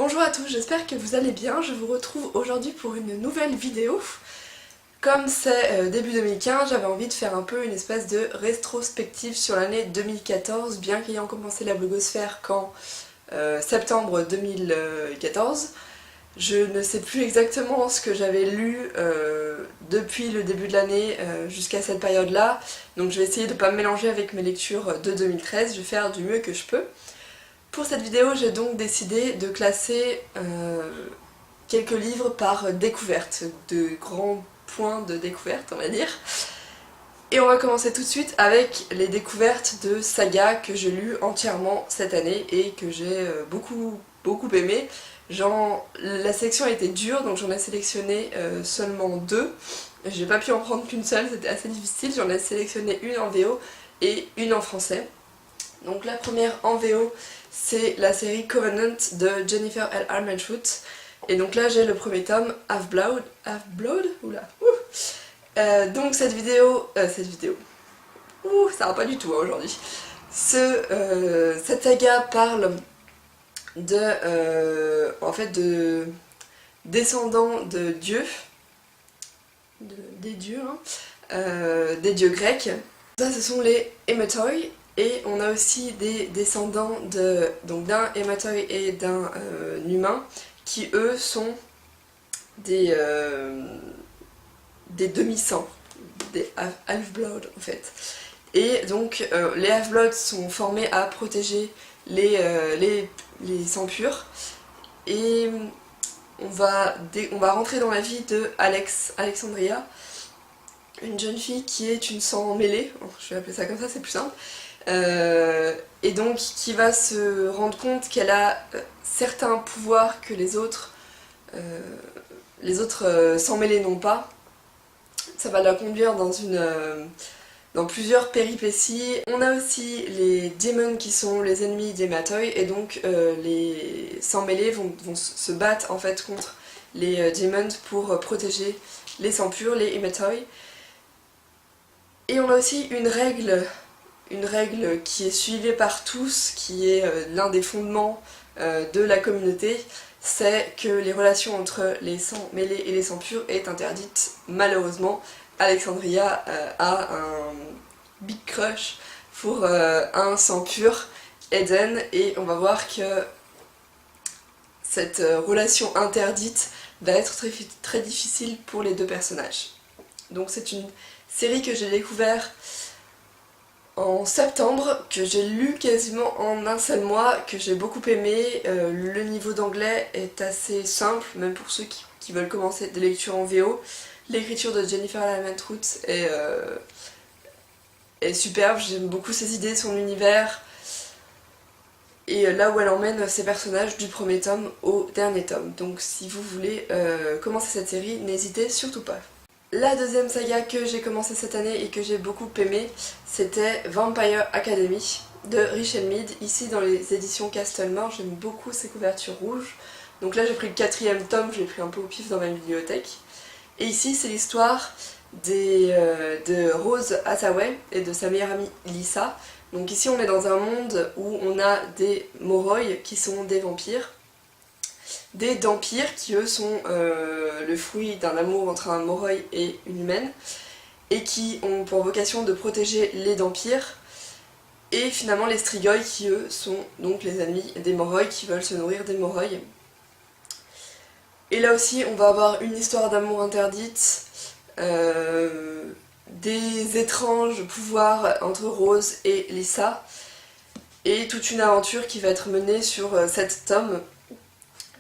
Bonjour à tous, j'espère que vous allez bien. Je vous retrouve aujourd'hui pour une nouvelle vidéo. Comme c'est début 2015, j'avais envie de faire un peu une espèce de rétrospective sur l'année 2014, bien qu'ayant commencé la blogosphère qu'en septembre 2014. Je ne sais plus exactement ce que j'avais lu depuis le début de l'année jusqu'à cette période-là, donc je vais essayer de ne pas me mélanger avec mes lectures de 2013, je vais faire du mieux que je peux. Pour cette vidéo, j'ai donc décidé de classer quelques livres par découverte, de grands points de découverte, on va dire. Et on va commencer tout de suite avec les découvertes de sagas que j'ai lues entièrement cette année et que j'ai beaucoup aimé. La sélection a été dure, donc j'en ai sélectionné seulement deux. J'ai pas pu en prendre qu'une seule, c'était assez difficile. J'en ai sélectionné une en VO et une en français. Donc la première en VO, c'est la série Covenant de Jennifer L. Armentrout. Et donc là j'ai le premier tome, Half-Blood. Oula. Donc cette vidéo... Ouh, ça va pas du tout hein, aujourd'hui. Cette saga parle de descendants de dieux. Des dieux, hein, des dieux grecs. Ça ce sont les Hématoi. Et on a aussi des descendants d'un Hématoi et d'un humain qui eux sont des demi-sangs, des Half-Blood en fait. Et donc les Half-Blood sont formés à protéger les sangs purs. Et on va rentrer dans la vie de Alexandria, une jeune fille qui est une sang mêlée, je vais appeler ça comme ça, c'est plus simple. Et donc qui va se rendre compte qu'elle a certains pouvoirs que les autres sans mêler n'ont pas. Ça va la conduire dans plusieurs péripéties. On a aussi les Demons qui sont les ennemis des Hématoi et donc les sans mêlés vont se battre en fait contre les Demons pour protéger les sangs purs, les Hématoi. Et on a aussi une règle qui est suivie par tous, qui est l'un des fondements de la communauté, c'est que les relations entre les sangs mêlés et les sangs purs est interdite. Malheureusement, Alexandria a un big crush pour un sang pur, Eden, et on va voir que cette relation interdite va être très difficile pour les deux personnages. Donc c'est une série que j'ai découverte en septembre, que j'ai lu quasiment en un seul mois, que j'ai beaucoup aimé. Le niveau d'anglais est assez simple, même pour ceux qui veulent commencer des lectures en VO. L'écriture de Jennifer L. Armentrout est superbe, j'aime beaucoup ses idées, son univers, et là où elle emmène ses personnages du premier tome au dernier tome. Donc si vous voulez commencer cette série, n'hésitez surtout pas. La deuxième saga que j'ai commencé cette année et que j'ai beaucoup aimé, c'était Vampire Academy de Richelle Mead, ici dans les éditions Castlemore. J'aime beaucoup ses couvertures rouges. Donc là j'ai pris le 4e tome, je l'ai pris un peu au pif dans ma bibliothèque. Et ici c'est l'histoire de Rose Hathaway et de sa meilleure amie Lisa. Donc ici on est dans un monde où on a des Moroi qui sont des vampires. Des Dampires qui eux sont le fruit d'un amour entre un Moroi et une humaine et qui ont pour vocation de protéger les Dampires, et finalement les Strigoi qui eux sont donc les ennemis des Moroi qui veulent se nourrir des Moroi. Et là aussi on va avoir une histoire d'amour interdite, des étranges pouvoirs entre Rose et Lisa et toute une aventure qui va être menée sur 7 tomes.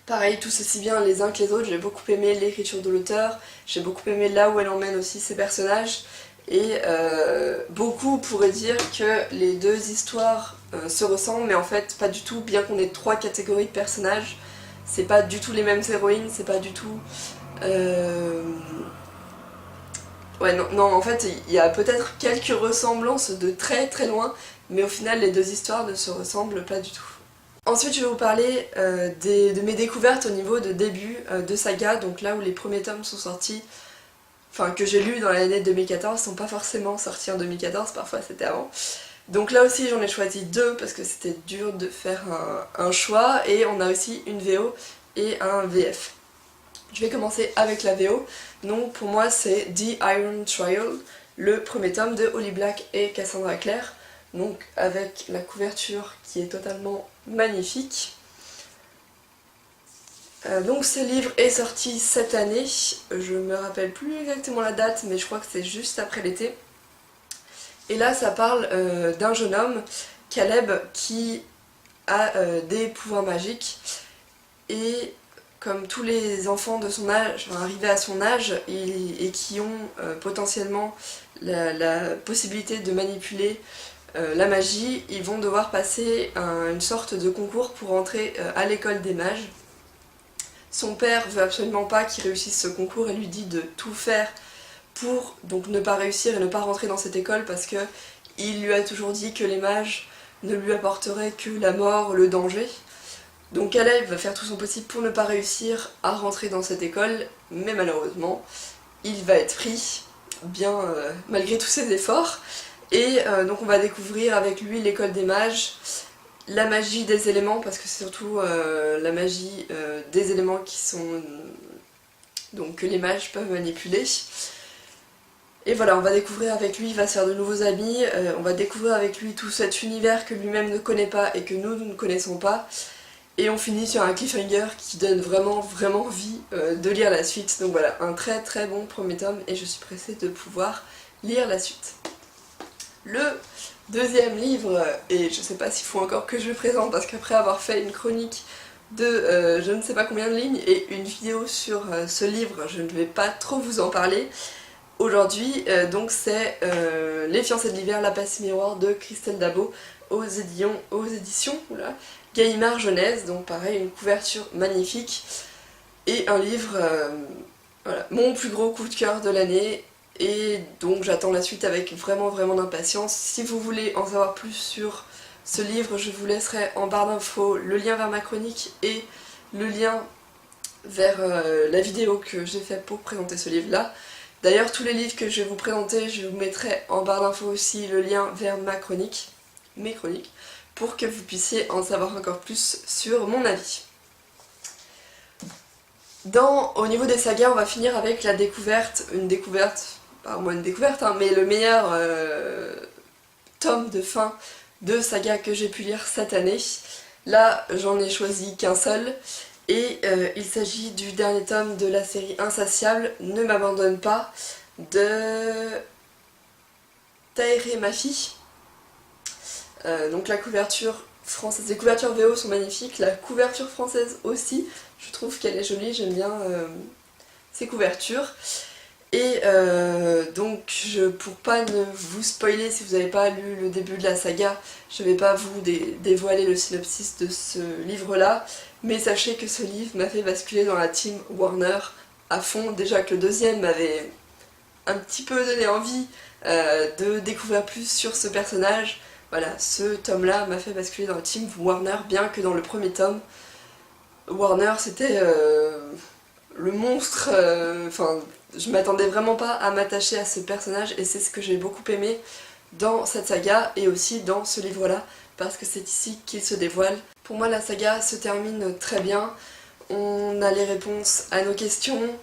Pareil, tous aussi bien les uns que les autres, j'ai beaucoup aimé l'écriture de l'auteur, j'ai beaucoup aimé là où elle emmène aussi ses personnages, et beaucoup pourraient dire que les deux histoires se ressemblent, mais en fait pas du tout, bien qu'on ait 3 catégories de personnages, c'est pas du tout les mêmes héroïnes, c'est pas du tout... Ouais, non, en fait, il y a peut-être quelques ressemblances de très très loin, mais au final les deux histoires ne se ressemblent pas du tout. Ensuite je vais vous parler de mes découvertes au niveau de début de saga, donc là où les premiers tomes sont sortis, enfin que j'ai lus dans l'année 2014, sont pas forcément sortis en 2014, parfois c'était avant. Donc là aussi j'en ai choisi deux parce que c'était dur de faire un choix, et on a aussi une VO et un VF. Je vais commencer avec la VO. Donc pour moi c'est The Iron Trial, le premier tome de Holly Black et Cassandra Clare. Donc avec la couverture qui est totalement magnifique. Donc ce livre est sorti cette année, je me rappelle plus exactement la date, mais je crois que c'est juste après l'été. Et là ça parle d'un jeune homme, Caleb, qui a des pouvoirs magiques, et comme tous les enfants de son âge, enfin, arrivés à son âge, et qui ont potentiellement la possibilité de manipuler la magie, ils vont devoir passer une sorte de concours pour entrer à l'école des mages. Son père veut absolument pas qu'il réussisse ce concours et lui dit de tout faire pour donc ne pas réussir et ne pas rentrer dans cette école, parce que il lui a toujours dit que les mages ne lui apporteraient que la mort, le danger. Donc Caleb va faire tout son possible pour ne pas réussir à rentrer dans cette école, mais malheureusement il va être pris, bien malgré tous ses efforts. Et donc on va découvrir avec lui l'école des mages, la magie des éléments, parce que c'est surtout la magie des éléments qui sont donc que les mages peuvent manipuler. Et voilà, on va découvrir avec lui, il va se faire de nouveaux amis, on va découvrir avec lui tout cet univers que lui-même ne connaît pas et que nous ne connaissons pas. Et on finit sur un cliffhanger qui donne vraiment envie de lire la suite. Donc voilà, un très bon premier tome, et je suis pressée de pouvoir lire la suite. Le deuxième livre, et je sais pas s'il faut encore que je le présente, parce qu'après avoir fait une chronique de je ne sais pas combien de lignes et une vidéo sur ce livre, je ne vais pas trop vous en parler aujourd'hui. Donc c'est Les fiancés de l'hiver, la passe miroir de Christelle Dabo aux éditions Gallimard Jeunesse. Donc pareil, une couverture magnifique et un livre, voilà, mon plus gros coup de cœur de l'année. Et donc j'attends la suite avec vraiment d'impatience. Si vous voulez en savoir plus sur ce livre, je vous laisserai en barre d'infos le lien vers ma chronique et le lien vers la vidéo que j'ai faite pour présenter ce livre-là. D'ailleurs, tous les livres que je vais vous présenter, je vous mettrai en barre d'infos aussi le lien vers ma chronique, mes chroniques, pour que vous puissiez en savoir encore plus sur mon avis. Au niveau des sagas, on va finir avec la découverte, pas vraiment une découverte, hein, mais le meilleur tome de fin de saga que j'ai pu lire cette année. Là, j'en ai choisi qu'un seul, et il s'agit du dernier tome de la série Insatiable, Ne m'abandonne pas, de Tahereh Mafi. Donc la couverture française, les couvertures VO sont magnifiques, la couverture française aussi, je trouve qu'elle est jolie, j'aime bien ces couvertures. Et donc pour pas ne vous spoiler si vous n'avez pas lu le début de la saga, je vais pas vous dévoiler le synopsis de ce livre là, mais sachez que ce livre m'a fait basculer dans la team Warner à fond. Déjà que le deuxième m'avait un petit peu donné envie de découvrir plus sur ce personnage. Voilà, ce tome là m'a fait basculer dans la team Warner, bien que dans le premier tome, Warner c'était le monstre, enfin je m'attendais vraiment pas à m'attacher à ce personnage, et c'est ce que j'ai beaucoup aimé dans cette saga et aussi dans ce livre là, parce que c'est ici qu'il se dévoile. Pour moi la saga se termine très bien, on a les réponses à nos questions,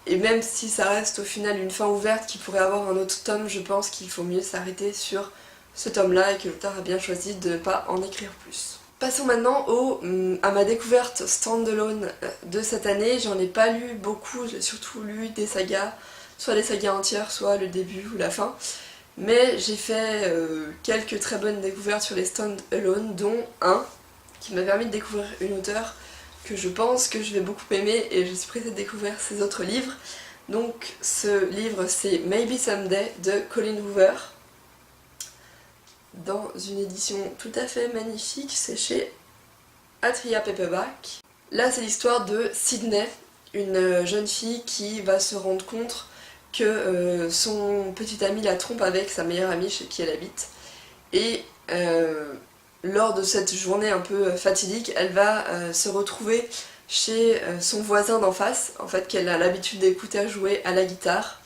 et même si ça reste au final une fin ouverte qui pourrait avoir un autre tome, je pense qu'il faut mieux s'arrêter sur ce tome là et que l'auteur a bien choisi de ne pas en écrire plus. Passons maintenant à ma découverte standalone de cette année. J'en ai pas lu beaucoup, j'ai surtout lu des sagas, soit les sagas entières, soit le début ou la fin. Mais j'ai fait quelques très bonnes découvertes sur les stand-alone, dont un qui m'a permis de découvrir une auteure que je pense que je vais beaucoup aimer, et je suis pressée de découvrir ses autres livres. Donc ce livre c'est Maybe Someday de Colleen Hoover, dans une édition tout à fait magnifique, c'est chez Atria Paperback. Là c'est l'histoire de Sydney, une jeune fille qui va se rendre compte que son petit ami la trompe avec sa meilleure amie chez qui elle habite, et lors de cette journée un peu fatidique, elle va se retrouver chez son voisin d'en face, en fait, qu'elle a l'habitude d'écouter jouer à la guitare.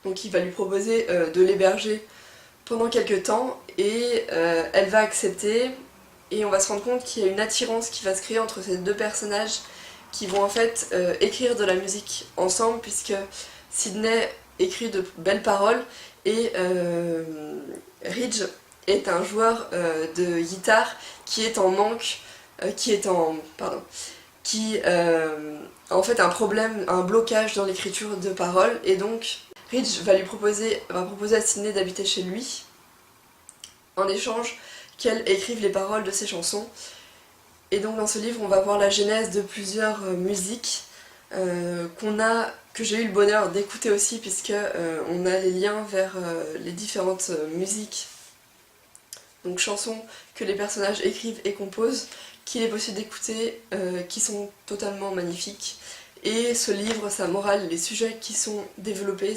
Donc il va lui proposer de l'héberger pendant quelques temps et elle va accepter et on va se rendre compte qu'il y a une attirance qui va se créer entre ces deux personnages qui vont en fait écrire de la musique ensemble puisque Sydney écrit de belles paroles et Ridge est un joueur de guitare qui est en manque, qui a en fait un problème, un blocage dans l'écriture de paroles et donc Ridge va proposer à Sydney d'habiter chez lui en échange qu'elle écrive les paroles de ses chansons. Et donc dans ce livre on va voir la genèse de plusieurs musiques que j'ai eu le bonheur d'écouter aussi puisque on a les liens vers les différentes musiques, donc chansons que les personnages écrivent et composent, qu'il est possible d'écouter, qui sont totalement magnifiques. Et ce livre, sa morale, les sujets qui sont développés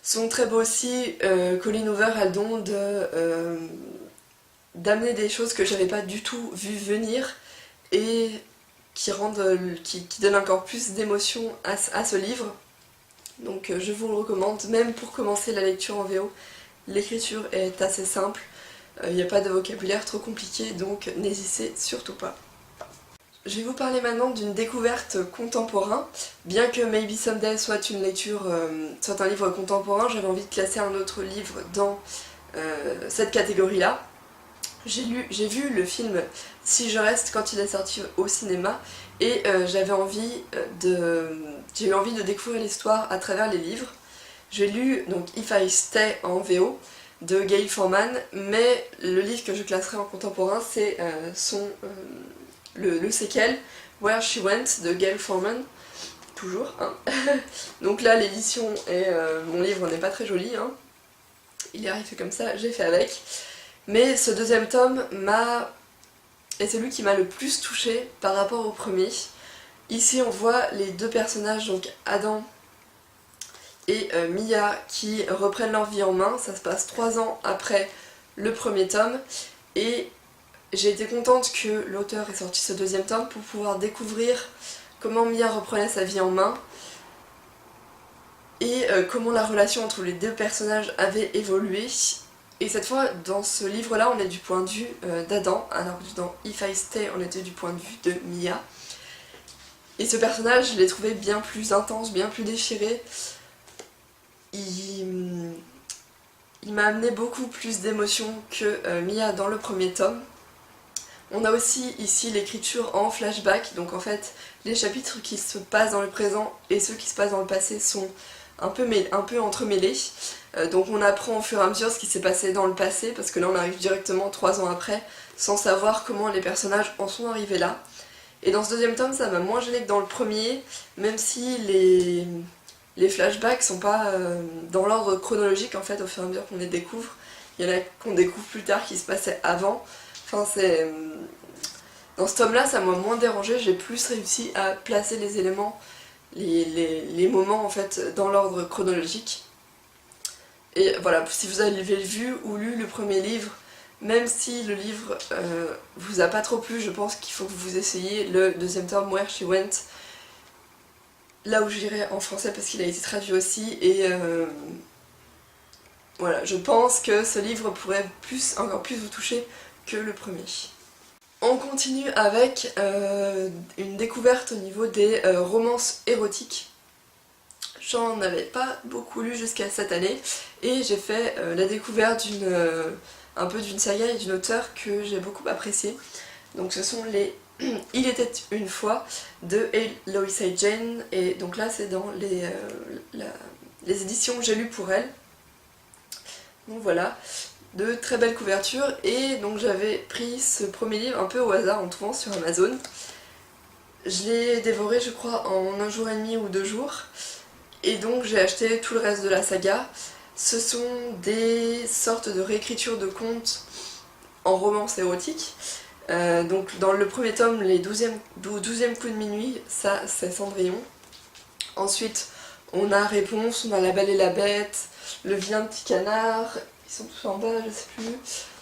sont très beaux aussi. Colleen Hoover a le don d'amener des choses que j'avais pas du tout vu venir et qui donnent encore plus d'émotion à ce livre. Donc je vous le recommande, même pour commencer la lecture en VO. L'écriture est assez simple, il n'y a pas de vocabulaire trop compliqué, donc n'hésitez surtout pas. Je vais vous parler maintenant d'une découverte contemporain. Bien que Maybe Someday soit une lecture, soit un livre contemporain, j'avais envie de classer un autre livre dans cette catégorie-là. J'ai vu le film Si je reste quand il est sorti au cinéma et j'ai eu envie de découvrir l'histoire à travers les livres. J'ai lu donc If I Stay en VO de Gail Forman, mais le livre que je classerai en contemporain c'est le séquel Where She Went de Gail Forman, toujours. Hein. Donc là l'édition et mon livre n'est pas très joli, hein. Il est arrivé comme ça, j'ai fait avec. Mais ce deuxième tome est celui qui m'a le plus touchée par rapport au premier. Ici on voit les deux personnages, donc Adam et Mia, qui reprennent leur vie en main. Ça se passe 3 ans après le premier tome et j'ai été contente que l'auteur ait sorti ce deuxième tome pour pouvoir découvrir comment Mia reprenait sa vie en main et comment la relation entre les deux personnages avait évolué. Et cette fois, dans ce livre-là, on est du point de vue d'Adam, alors que dans If I Stay, on était du point de vue de Mia. Et ce personnage, je l'ai trouvé bien plus intense, bien plus déchiré. Il m'a amené beaucoup plus d'émotions que Mia dans le premier tome. On a aussi ici l'écriture en flashback, donc en fait, les chapitres qui se passent dans le présent et ceux qui se passent dans le passé sont un peu entremêlés. Donc on apprend au fur et à mesure ce qui s'est passé dans le passé, parce que là on arrive directement 3 ans après, sans savoir comment les personnages en sont arrivés là. Et dans ce deuxième tome, ça m'a moins gêné que dans le premier, même si les flashbacks sont pas dans l'ordre chronologique en fait, au fur et à mesure qu'on les découvre. Il y en a qu'on découvre plus tard qui se passaient avant. Enfin c'est... Dans ce tome-là, ça m'a moins dérangé, j'ai plus réussi à placer les éléments, les moments en fait, dans l'ordre chronologique. Et voilà, si vous avez vu ou lu le premier livre, même si le livre vous a pas trop plu, je pense qu'il faut que vous essayiez le deuxième tome, Where She Went, là où j'irai en français parce qu'il a été traduit aussi, et voilà, je pense que ce livre pourrait encore plus vous toucher que le premier. On continue avec une découverte au niveau des romances érotiques. J'en avais pas beaucoup lu jusqu'à cette année et j'ai fait la découverte un peu d'une saga et d'une auteure que j'ai beaucoup appréciée. Donc ce sont les Il était une fois de Eloisa Jane, et donc là c'est dans les éditions J'ai lu pour elle. Donc voilà, de très belles couvertures, et donc j'avais pris ce premier livre un peu au hasard en trouvant sur Amazon. Je l'ai dévoré je crois en 1 jour et demi ou 2 jours. Et donc j'ai acheté tout le reste de la saga. Ce sont des sortes de réécritures de contes en romance érotique. Donc dans le premier tome, les 12e coups de minuit, ça c'est Cendrillon. Ensuite on a Réponse, on a La Belle et la Bête, Le Vilain Petit Canard, ils sont tous en bas, je sais plus.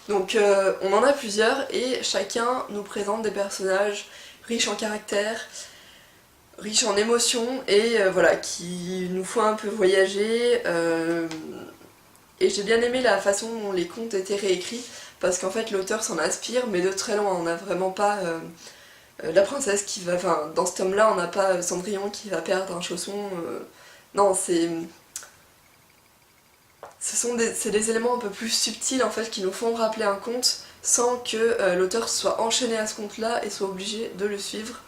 Donc on en a plusieurs et chacun nous présente des personnages riches en caractère, riche en émotions et voilà, qui nous font un peu voyager. Et j'ai bien aimé la façon dont les contes étaient réécrits, parce qu'en fait l'auteur s'en inspire, mais de très loin, on n'a vraiment pas la princesse qui va... Enfin, dans ce tome-là, on n'a pas Cendrillon qui va perdre un chausson. Non, c'est des éléments un peu plus subtils en fait qui nous font rappeler un conte sans que l'auteur soit enchaîné à ce conte-là et soit obligé de le suivre.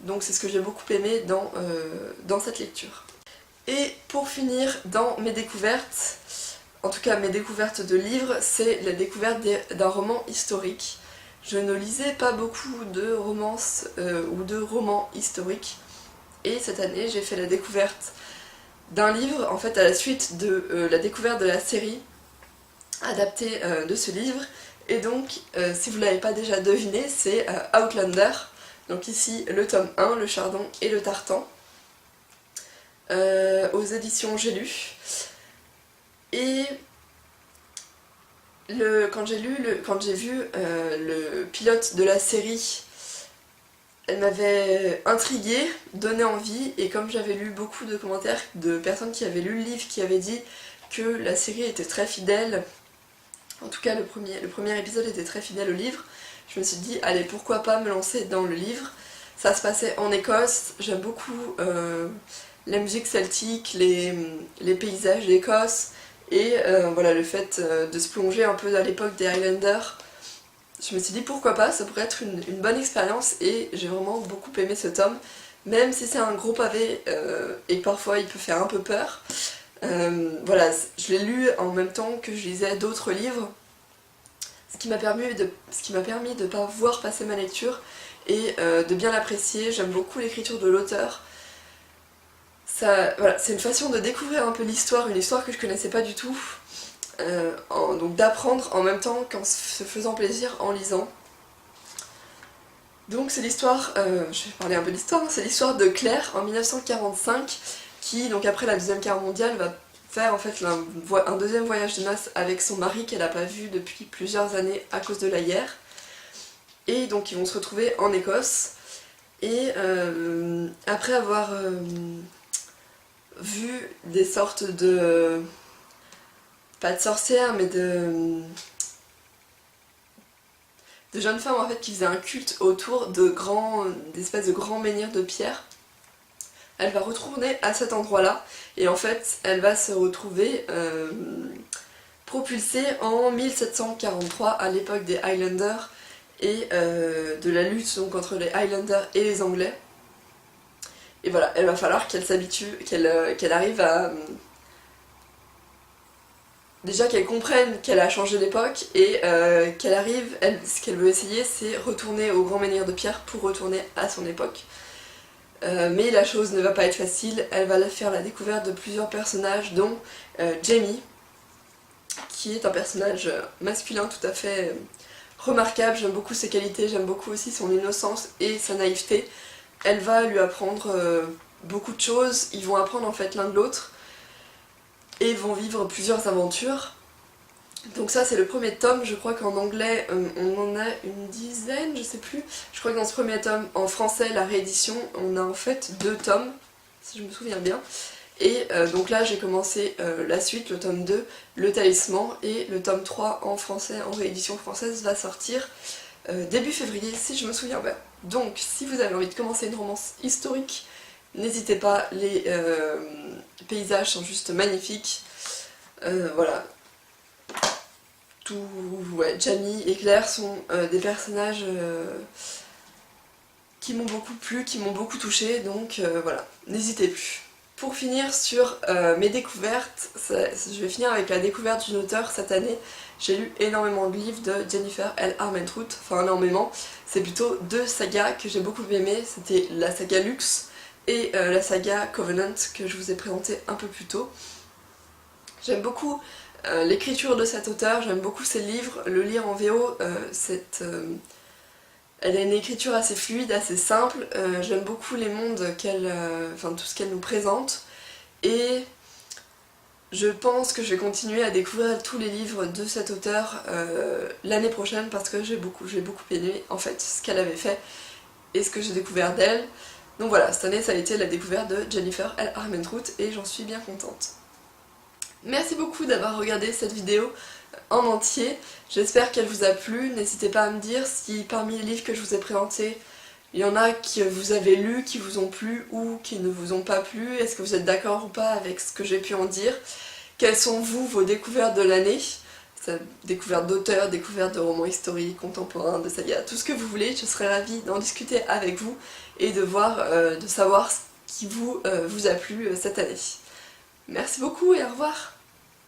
Donc c'est ce que j'ai beaucoup aimé dans cette lecture. Et pour finir, dans mes découvertes, en tout cas mes découvertes de livres, c'est la découverte d'un roman historique. Je ne lisais pas beaucoup de romances ou de romans historiques, et cette année j'ai fait la découverte d'un livre, en fait à la suite de la découverte de la série adaptée de ce livre, et donc si vous ne l'avez pas déjà deviné, c'est Outlander, donc ici le tome 1, le Chardon et le Tartan, aux éditions J'ai lu. Et quand j'ai vu le pilote de la série, elle m'avait intriguée, donné envie, et comme j'avais lu beaucoup de commentaires de personnes qui avaient lu le livre, qui avaient dit que la série était très fidèle, en tout cas le premier épisode était très fidèle au livre, je me suis dit allez pourquoi pas me lancer dans le livre. Ça se passait en Écosse, j'aime beaucoup la musique celtique, les paysages d'Écosse, et voilà le fait de se plonger un peu à l'époque des Highlanders. Je me suis dit pourquoi pas, ça pourrait être une bonne expérience, et j'ai vraiment beaucoup aimé ce tome, même si c'est un gros pavé et que parfois il peut faire un peu peur. Voilà, je l'ai lu en même temps que je lisais d'autres livres, ce qui m'a permis de ne pas voir passer ma lecture et de bien l'apprécier. J'aime beaucoup l'écriture de l'auteur. Voilà, c'est une façon de découvrir un peu l'histoire, une histoire que je connaissais pas du tout. Donc d'apprendre en même temps qu'en se faisant plaisir en lisant. Donc c'est l'histoire, je vais parler un peu d'histoire, c'est l'histoire de Claire en 1945 qui, donc après la Deuxième Guerre mondiale, va faire en fait un deuxième voyage de noces avec son mari qu'elle n'a pas vu depuis plusieurs années à cause de la guerre. Et donc ils vont se retrouver en Écosse, et après avoir vu des sortes de... pas de sorcières, mais de jeunes femmes en fait qui faisaient un culte autour d'espèces de grands menhirs de pierre. Elle va retourner à cet endroit-là, et en fait elle va se retrouver propulsée en 1743 à l'époque des Highlanders et de la lutte donc entre les Highlanders et les Anglais. Et voilà, elle va falloir qu'elle s'habitue, qu'elle arrive à... déjà qu'elle comprenne qu'elle a changé d'époque, et qu'elle arrive, ce qu'elle veut essayer c'est retourner au grand menhir de pierre pour retourner à son époque. Mais la chose ne va pas être facile, elle va faire la découverte de plusieurs personnages, dont Jamie, qui est un personnage masculin tout à fait remarquable. J'aime beaucoup ses qualités, j'aime beaucoup aussi son innocence et sa naïveté. Elle va lui apprendre beaucoup de choses, ils vont apprendre en fait l'un de l'autre, et vont vivre plusieurs aventures. Donc ça c'est le premier tome, je crois qu'en anglais on en a une dizaine, je sais plus. Je crois que dans ce premier tome, en français, la réédition, on a en fait 2 tomes, si je me souviens bien. Et donc là j'ai commencé la suite, le tome 2, le talisman, et le tome 3 en français, en réédition française, va sortir début février si je me souviens bien. Donc si vous avez envie de commencer une romance historique, n'hésitez pas, les paysages sont juste magnifiques. Voilà. Jamie et Claire sont des personnages qui m'ont beaucoup plu, qui m'ont beaucoup touchée, donc voilà, n'hésitez plus. Pour finir sur mes découvertes, je vais finir avec la découverte d'une auteure cette année. J'ai lu énormément de livres de Jennifer L. Armentrout, enfin énormément, c'est plutôt 2 sagas que j'ai beaucoup aimées, c'était la saga Lux et la saga Covenant que je vous ai présentée un peu plus tôt. J'aime beaucoup l'écriture de cet auteur, j'aime beaucoup ses livres, le lire en VO, elle a une écriture assez fluide, assez simple, j'aime beaucoup les mondes enfin tout ce qu'elle nous présente, et je pense que je vais continuer à découvrir tous les livres de cet auteur l'année prochaine, parce que j'ai beaucoup aimé en fait ce qu'elle avait fait et ce que j'ai découvert d'elle. Donc voilà, cette année ça a été la découverte de Jennifer L. Armentrout et j'en suis bien contente. Merci beaucoup d'avoir regardé cette vidéo en entier. J'espère qu'elle vous a plu. N'hésitez pas à me dire si parmi les livres que je vous ai présentés, il y en a que vous avez lus, qui vous ont plu ou qui ne vous ont pas plu. Est-ce que vous êtes d'accord ou pas avec ce que j'ai pu en dire? Quelles sont vos découvertes de l'année? Découvertes d'auteurs, découvertes de romans historiques, contemporains, de sagas, tout ce que vous voulez. Je serais ravie d'en discuter avec vous et de savoir ce qui vous a plu cette année. Merci beaucoup et au revoir.